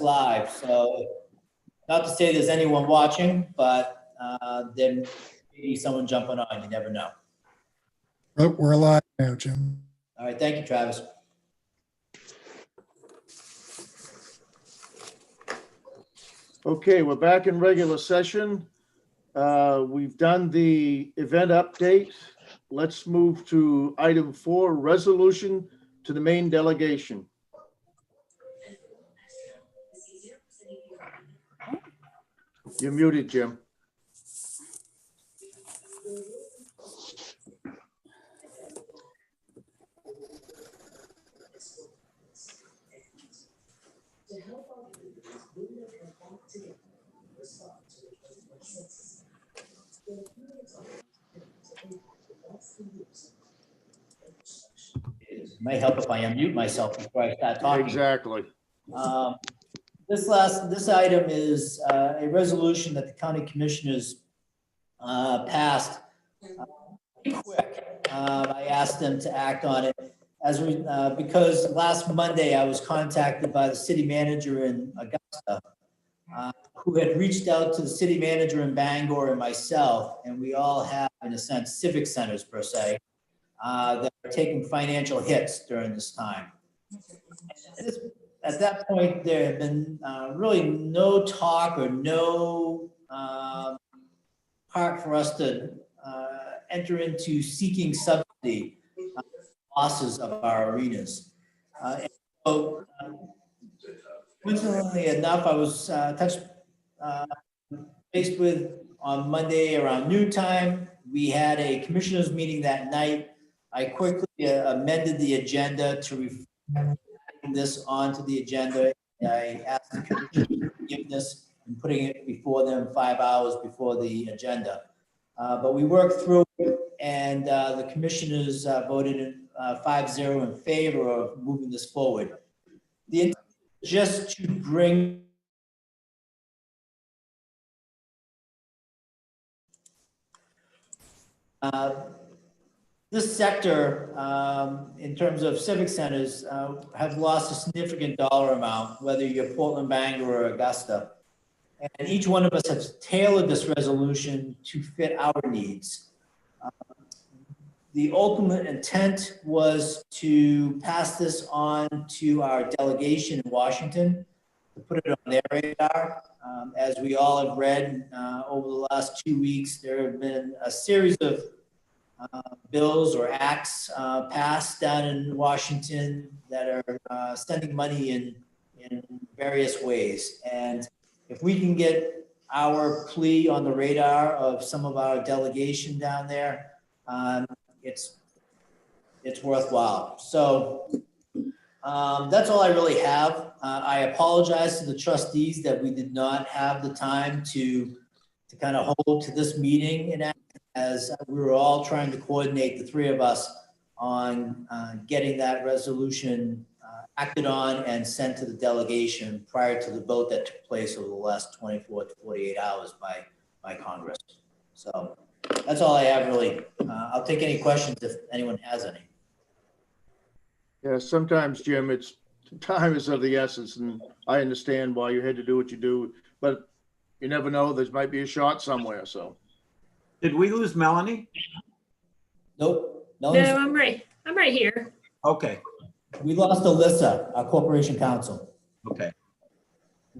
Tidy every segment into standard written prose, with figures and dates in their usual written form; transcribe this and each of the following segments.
live. So not to say there's anyone watching, but there may be someone jumping on. You never know. We're live now, Jim. All right. Thank you, Travis. Okay, we're back in regular session. We've done the event update. Let's move to item 4, resolution to the main delegation. You're muted, Jim. It might help if I unmute myself before I start talking. Exactly. This item is a resolution that the county commissioners passed pretty quick. I asked them to act on it because last Monday I was contacted by the city manager in Augusta, who had reached out to the city manager in Bangor and myself, and we all have, in a sense, civic centers per se, that are taking financial hits during this time. At that point, there had been really no talk or no part for us to enter into seeking subsidy losses of our arenas. And so, coincidentally enough, I was touched base with on Monday around noontime. We had a commissioners meeting that night. I quickly amended the agenda to reflect this onto the agenda. I asked the commission forgiveness and putting it before them 5 hours before the agenda. But we worked through it, and the commissioners voted 5-0 in favor of moving this forward. The intent is just to bring this sector, in terms of civic centers, have lost a significant dollar amount, whether you're Portland, Bangor, or Augusta. And each one of us has tailored this resolution to fit our needs. The ultimate intent was to pass this on to our delegation in Washington, to put it on their radar. As we all have read over the last 2 weeks, there have been a series of bills or acts passed down in Washington that are sending money in various ways. And if we can get our plea on the radar of some of our delegation down there, it's worthwhile. So that's all I really have. I apologize to the trustees that we did not have the time to kind of hold to this meeting, and as we were all trying to coordinate, the three of us, on getting that resolution acted on and sent to the delegation prior to the vote that took place over the last 24 to 48 hours by Congress. So that's all I have, really. I'll take any questions if anyone has any. Yeah, sometimes, Jim, time is of the essence, and I understand why you had to do what you do, but you never know, there might be a shot somewhere, so. Did we lose Melanie? Nope. No, I'm right here. Okay, We lost Alyssa, our corporation counsel. okay.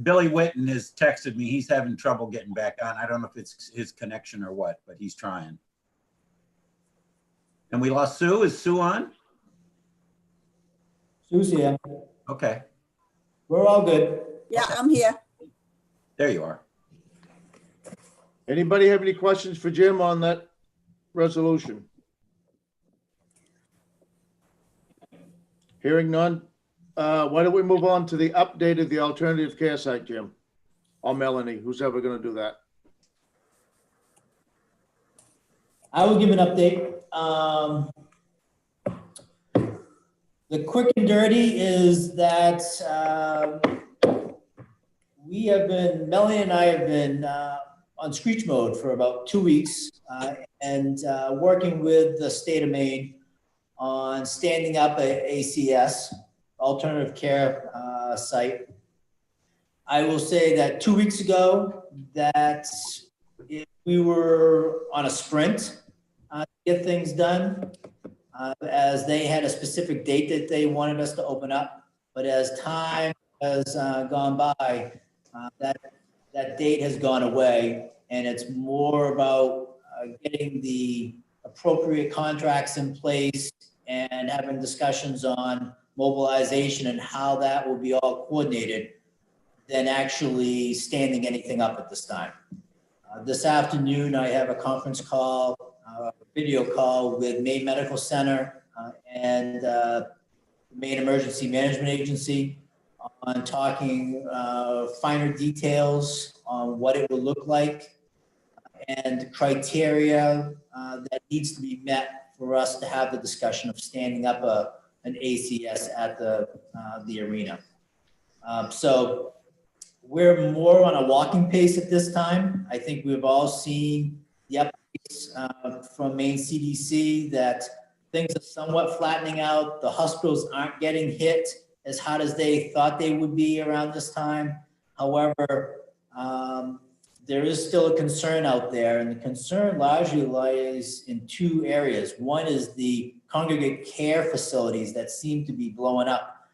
Billy Whitten has texted me. He's having trouble getting back on. I don't know if it's his connection or what, but he's trying. And we lost Sue. Is Sue on? Sue's here. Okay, We're all good. Yeah, I'm here. there you are. Anybody have any questions for Jim on that resolution? Hearing none, why don't we move on to the update of the alternative care site, Jim? Or Melanie, who's ever gonna do that? I will give an update. The quick and dirty is that Melanie and I have been on screech mode for about 2 weeks and working with the state of Maine on standing up a ACS, alternative care site. I will say that 2 weeks ago, that we were on a sprint to get things done, as they had a specific date that they wanted us to open up. But as time has gone by, that date has gone away, and it's more about getting the appropriate contracts in place and having discussions on mobilization and how that will be all coordinated than actually standing anything up at this time. This afternoon, I have a conference call, video call with Maine Medical Center and Maine Emergency Management Agency on talking finer details on what it will look like and criteria that needs to be met for us to have the discussion of standing up an ACS at the arena. So we're more on a walking pace at this time. I think we've all seen the updates from Maine CDC that things are somewhat flattening out. The hospitals aren't getting hit as hard as they thought they would be around this time. However, there is still a concern out there, and the concern largely lies in two areas. One is the congregate care facilities that seem to be blowing up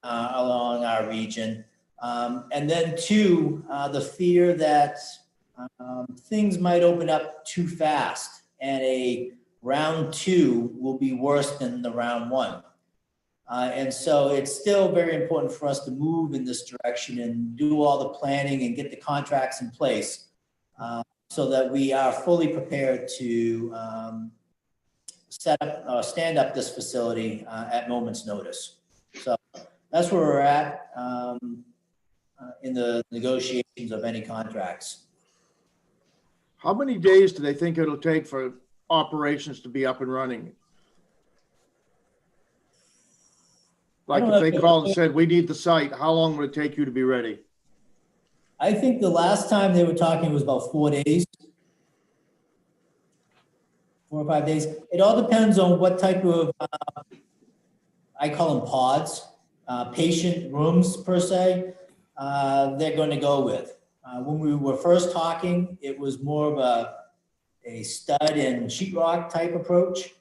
along our region. And then two, the fear that things might open up too fast and a round two will be worse than the round one. And so it's still very important for us to move in this direction and do all the planning and get the contracts in place so that we are fully prepared to set up or stand up this facility at moment's notice. So that's where we're at in the negotiations of any contracts. How many days do they think it'll take for operations to be up and running? Like if they called and said, we need the site, how long would it take you to be ready? I think the last time they were talking was about 4 days. 4 or 5 days. It all depends on what type of, I call them pods, patient rooms per se, they're going to go with. When we were first talking, it was more of a stud and sheetrock type approach,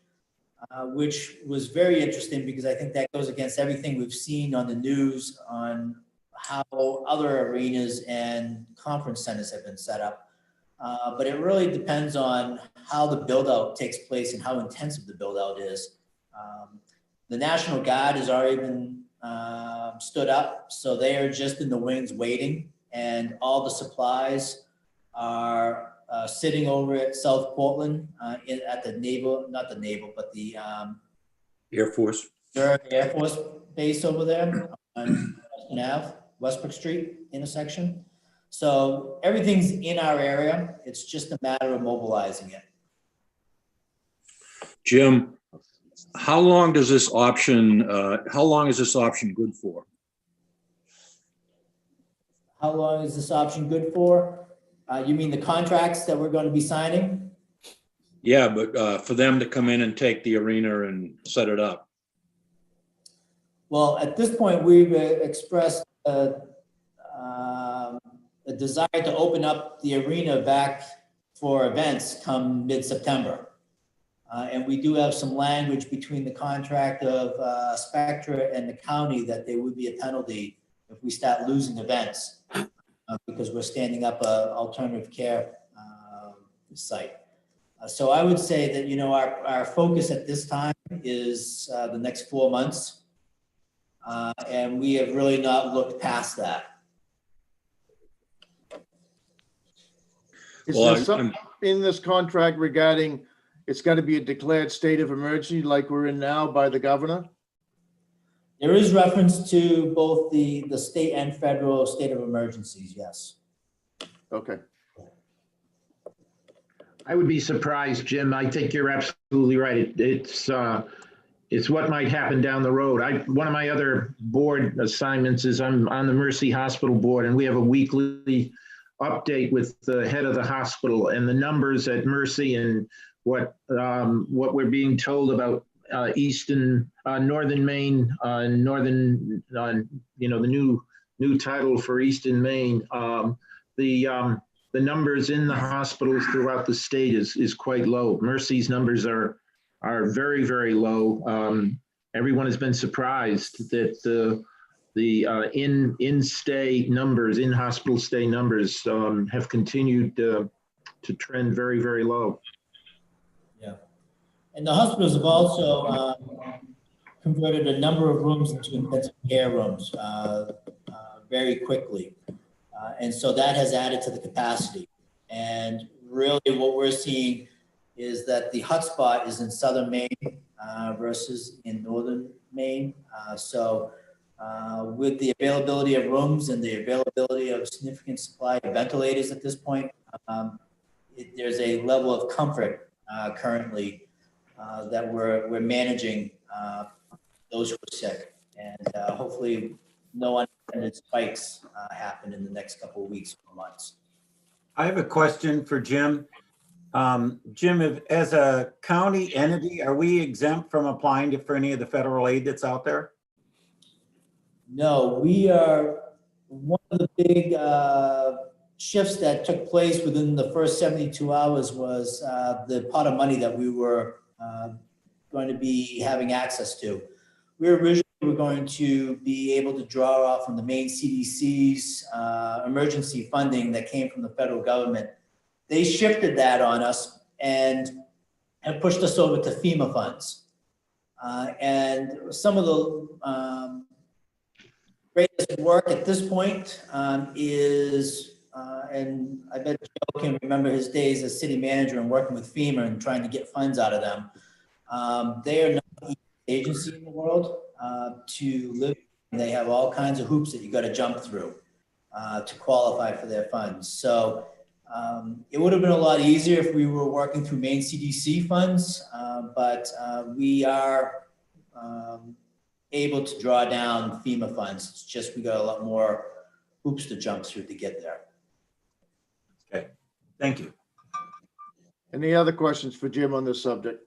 which was very interesting because I think that goes against everything we've seen on the news on how other arenas and conference centers have been set up. But it really depends on how the build out takes place and how intensive the build out is. The National Guard has already been stood up, so they are just in the wings waiting, and all the supplies are sitting over at South Portland at the naval, not the naval, but the Air Force. Air Force base over there on Western Ave, Westbrook Street intersection. So everything's in our area. It's just a matter of mobilizing it. Jim, how long is this option good for? How long is this option good for? You mean the contracts that we're going to be signing? Yeah, but for them to come in and take the arena and set it up. Well, at this point, we've expressed a desire to open up the arena back for events come mid-September. And we do have some language between the contract of Spectra and the county that there would be a penalty if we start losing events because we're standing up a alternative care site. So I would say that, you know, our focus at this time is the next 4 months. And we have really not looked past that. Is Well, there something in this contract regarding it's got to be a declared state of emergency like we're in now by the governor? There is reference to both the state and federal state of emergencies, yes. Okay. I would be surprised, Jim. I think you're absolutely right. It's what might happen down the road. One of my other board assignments is I'm on the Mercy Hospital board, and we have a weekly update with the head of the hospital and the numbers at Mercy and what we're being told about northern Maine, the new title for Eastern Maine. The numbers in the hospitals throughout the state is quite low. Mercy's numbers are very, very low. Everyone has been surprised that the in-stay numbers, in-hospital stay numbers have continued to trend very, very low. Yeah. And the hospitals have also converted a number of rooms into intensive care rooms very quickly. And so that has added to the capacity. And really what we're seeing is that the hotspot is in southern Maine versus in northern Maine. With the availability of rooms and the availability of significant supply of ventilators at this point, there's a level of comfort currently that we're managing those who are sick. And hopefully no unintended spikes happen in the next couple of weeks or months. I have a question for Jim. Jim, as a county entity, are we exempt from applying for any of the federal aid that's out there? No, we are one of the big shifts that took place within the first 72 hours was the pot of money that we were going to be having access to. We originally were going to be able to draw off from the Maine CDC's emergency funding that came from the federal government. They shifted that on us and have pushed us over to FEMA funds. And some of the greatest work at this point is, and I bet Joe can remember his days as city manager and working with FEMA and trying to get funds out of them. They are not the easiest agency in the world to live in. They have all kinds of hoops that you got to jump through to qualify for their funds. So it would have been a lot easier if we were working through Maine CDC funds, but we are able to draw down FEMA funds. It's just we got a lot more hoops to jump through to get there. Okay, thank you. Any other questions for Jim on this subject?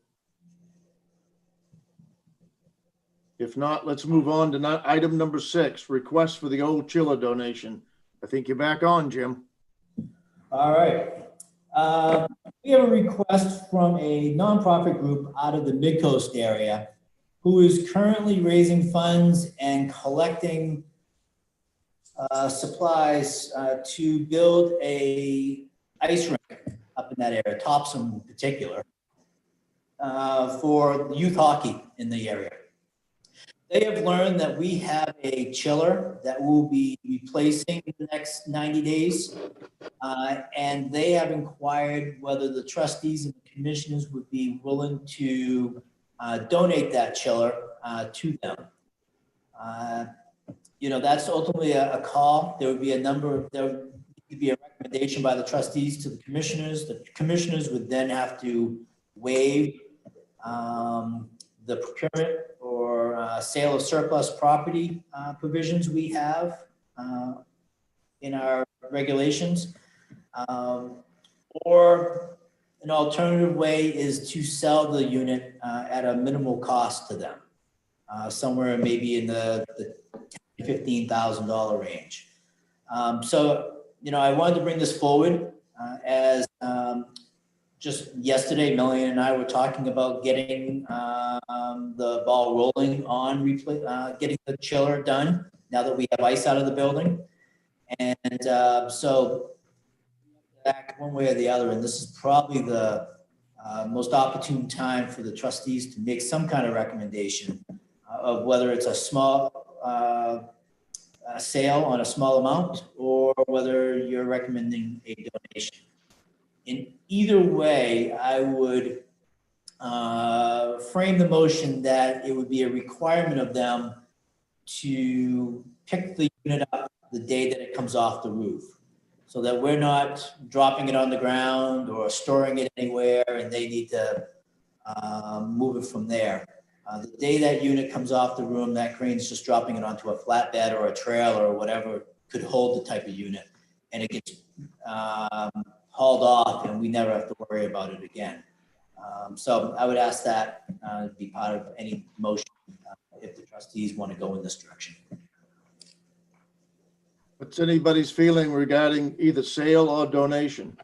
If not, let's move on to item number 6, request for the old chiller donation. I think you're back on, Jim. All right. We have a request from a nonprofit group out of the Midcoast area who is currently raising funds and collecting supplies to build a ice rink up in that area, Topsom in particular, for youth hockey in the area. They have learned that we have a chiller that we'll be replacing in the next 90 days. And they have inquired whether the trustees and the commissioners would be willing to donate that chiller to them. That's ultimately a call. There would be there would be a recommendation by the trustees to the commissioners. The commissioners would then have to waive the procurement or sale of surplus property provisions we have in our regulations. Or an alternative way is to sell the unit at a minimal cost to them, somewhere maybe in the $15,000 range. I wanted to bring this forward as just yesterday, Melanie and I were talking about getting the ball rolling on getting the chiller done now that we have ice out of the building. And so back one way or the other, and this is probably the most opportune time for the trustees to make some kind of recommendation of whether it's a small sale on a small amount or whether you're recommending a donation. In either way, I would frame the motion that it would be a requirement of them to pick the unit up the day that it comes off the roof, so that we're not dropping it on the ground or storing it anywhere and they need to move it from there. The day that unit comes off the room, that crane's just dropping it onto a flatbed or a trailer or whatever could hold the type of unit, and it gets hauled off and we never have to worry about it again. So I would ask that to be part of any motion if the trustees want to go in this direction. What's anybody's feeling regarding either sale or donation?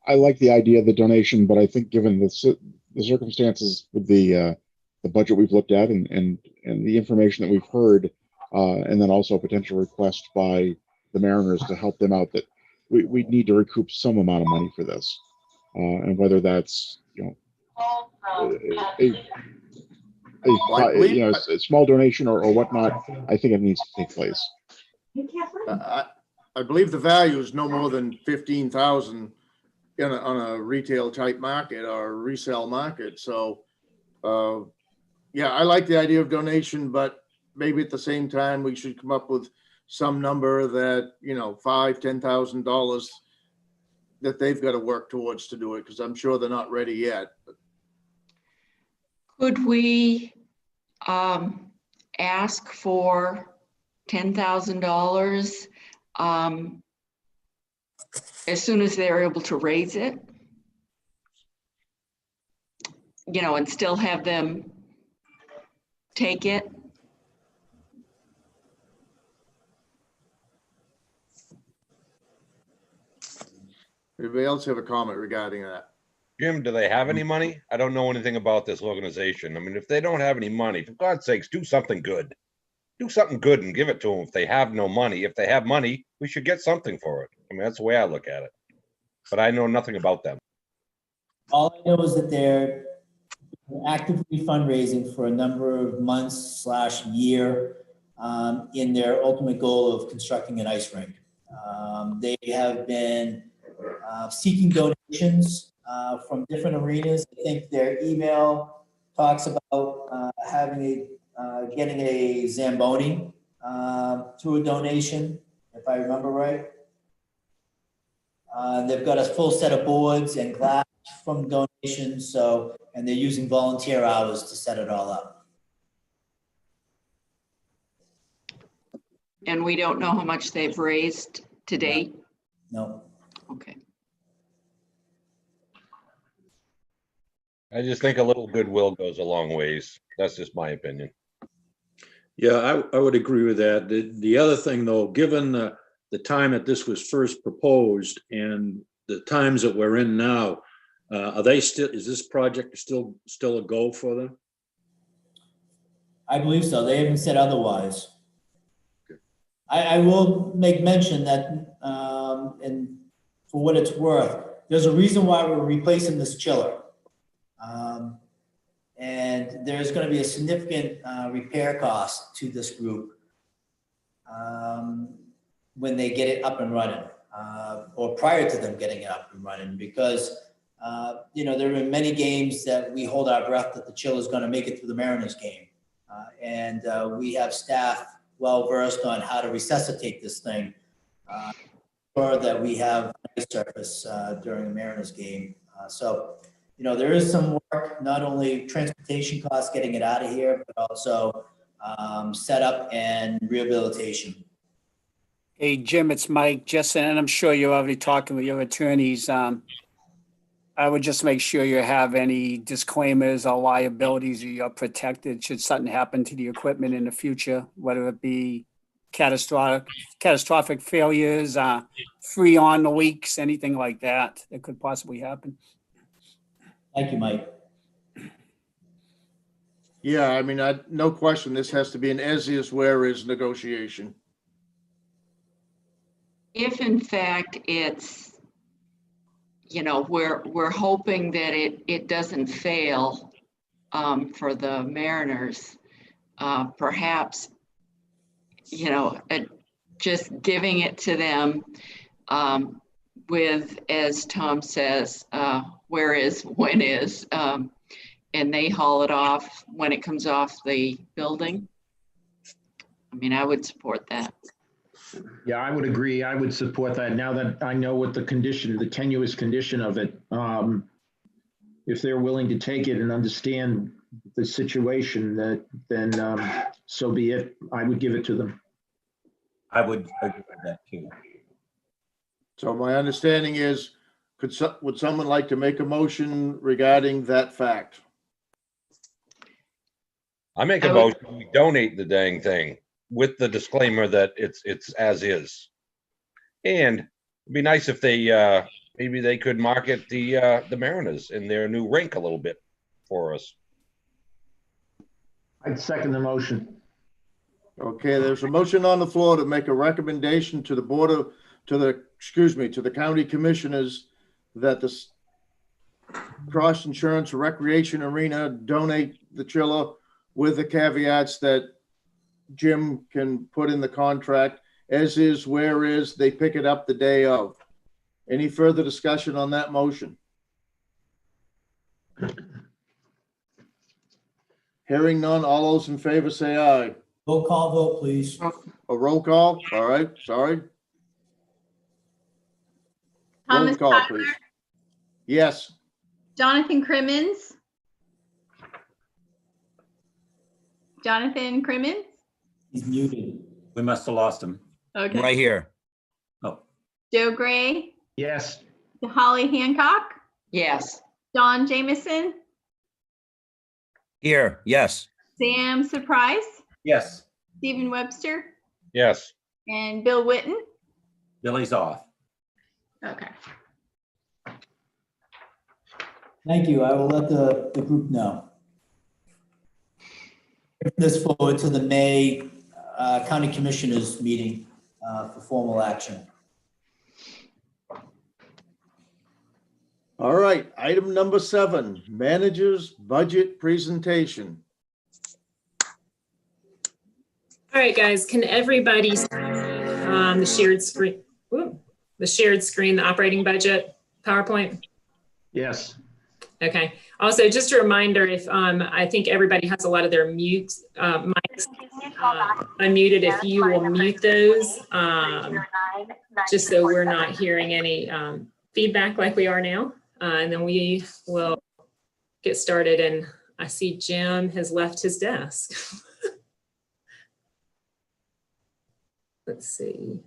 I like the idea of the donation, but I think given the circumstances with the budget we've looked at and the information that we've heard, and then also a potential request by the Mariners to help them out, that we need to recoup some amount of money for this. And whether that's, a small donation or whatnot, I think it needs to take place. I believe the value is no more than 15,000 on a retail type market or resale market. So, yeah, I like the idea of donation, but maybe at the same time, we should come up with some number that, $5,000-$10,000 that they've got to work towards to do it, because I'm sure they're not ready yet. Could we ask for $10,000 as soon as they're able to raise it? And still have them take it? Anybody else have a comment regarding that? Jim, do they have any money? I don't know anything about this organization. I mean, if they don't have any money, for God's sakes, do something good. Do something good and give it to them if they have no money. If they have money, we should get something for it. I mean, that's the way I look at it. But I know nothing about them. All I know is that they're actively fundraising for a number of months/year in their ultimate goal of constructing an ice rink. They have been seeking donations from different arenas. I think their email talks about getting a Zamboni through a donation, if I remember right. They've got a full set of boards and glass from donations, and they're using volunteer hours to set it all up. And we don't know how much they've raised to date? No. Okay. I just think a little goodwill goes a long ways. That's just my opinion. Yeah, I would agree with that. The other thing, though, given the time that this was first proposed and the times that we're in now, is this project still a go for them? I believe so. They haven't said otherwise. I will make mention that, and for what it's worth, there's a reason why we're replacing this chiller. And there's going to be a significant repair cost to this group when they get it up and running, or prior to them getting it up and running, because there are many games that we hold our breath that the chill is going to make it through the Mariners game, and we have staff well versed on how to resuscitate this thing, or that we have ice surface during the Mariners game. So there is some work, not only transportation costs getting it out of here, but also setup and rehabilitation. Hey, Jim, it's Mike Jessen, and I'm sure you're already talking with your attorneys. I would just make sure you have any disclaimers or liabilities, or you're protected should something happen to the equipment in the future, whether it be catastrophic failures, free on the leaks, anything like that could possibly happen. Thank you, Mike. Yeah, I mean, no question, this has to be an as is where is negotiation. If in fact it's, we're hoping that it doesn't fail for the Mariners, perhaps, just giving it to them with, as Tom says, where is, when is, and they haul it off when it comes off the building. I mean, I would support that. Yeah, I would agree. I would support that. Now that I know what the tenuous condition of it, if they're willing to take it and understand the situation, then so be it. I would give it to them. I would agree with that too. So my understanding is, would someone like to make a motion regarding that fact? I make a motion, we donate the dang thing. with the disclaimer that it's as is. And it'd be nice if they, maybe they could market the Mariners in their new rink a little bit for us. I'd second the motion. Okay, there's a motion on the floor to make a recommendation to the board of, to the county commissioners that the Cross Insurance Recreation Arena donate the chiller with the caveats that Jim can put in the contract, as is, where is, they pick it up the day of. Any further discussion on that motion? Hearing none, all those in favor say aye. Roll call vote, please. A roll call? All right, sorry. Roll Thomas call, Tyler, please. Yes. Jonathan Crimmins. Jonathan Crimmins? He's muted. We must have lost him. Okay. Right here. Oh, Joe Gray, Yes. Holly Hancock, Yes. Don Jameson, Here, yes. Sam Surprise, yes, Stephen Webster, Yes. and Bill Witten. Billy's off. Okay. Thank you. I will let the group know. This forward to the May County Commissioners meeting for formal action. All right, item number 7, managers budget presentation. All right, guys, can everybody see the shared screen? Ooh, the shared screen, the operating budget PowerPoint? Yes. Okay. Also, just a reminder, if I think everybody has a lot of their mics unmuted, if you will mute those, just so we're not hearing any feedback like we are now. And then we will get started. And I see Jim has left his desk. Let's see.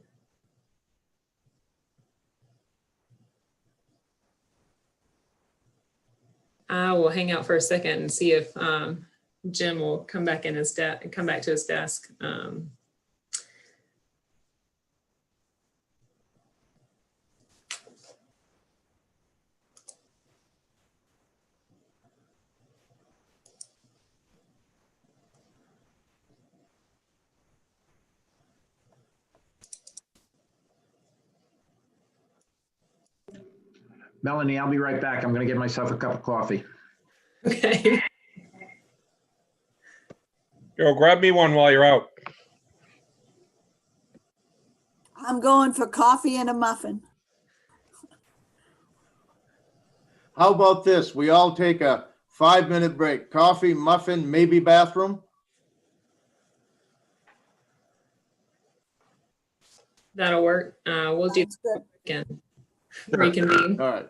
I will hang out for a second and see if Jim will come back in his desk, come back to his desk. Melanie, I'll be right back. I'm going to get myself a cup of coffee. Okay. Joe, grab me one while you're out. I'm going for coffee and a muffin. How about this? We all take a 5-minute break. Coffee, muffin, maybe bathroom? That'll work. We'll do Sounds good. again. Reconvene. All right.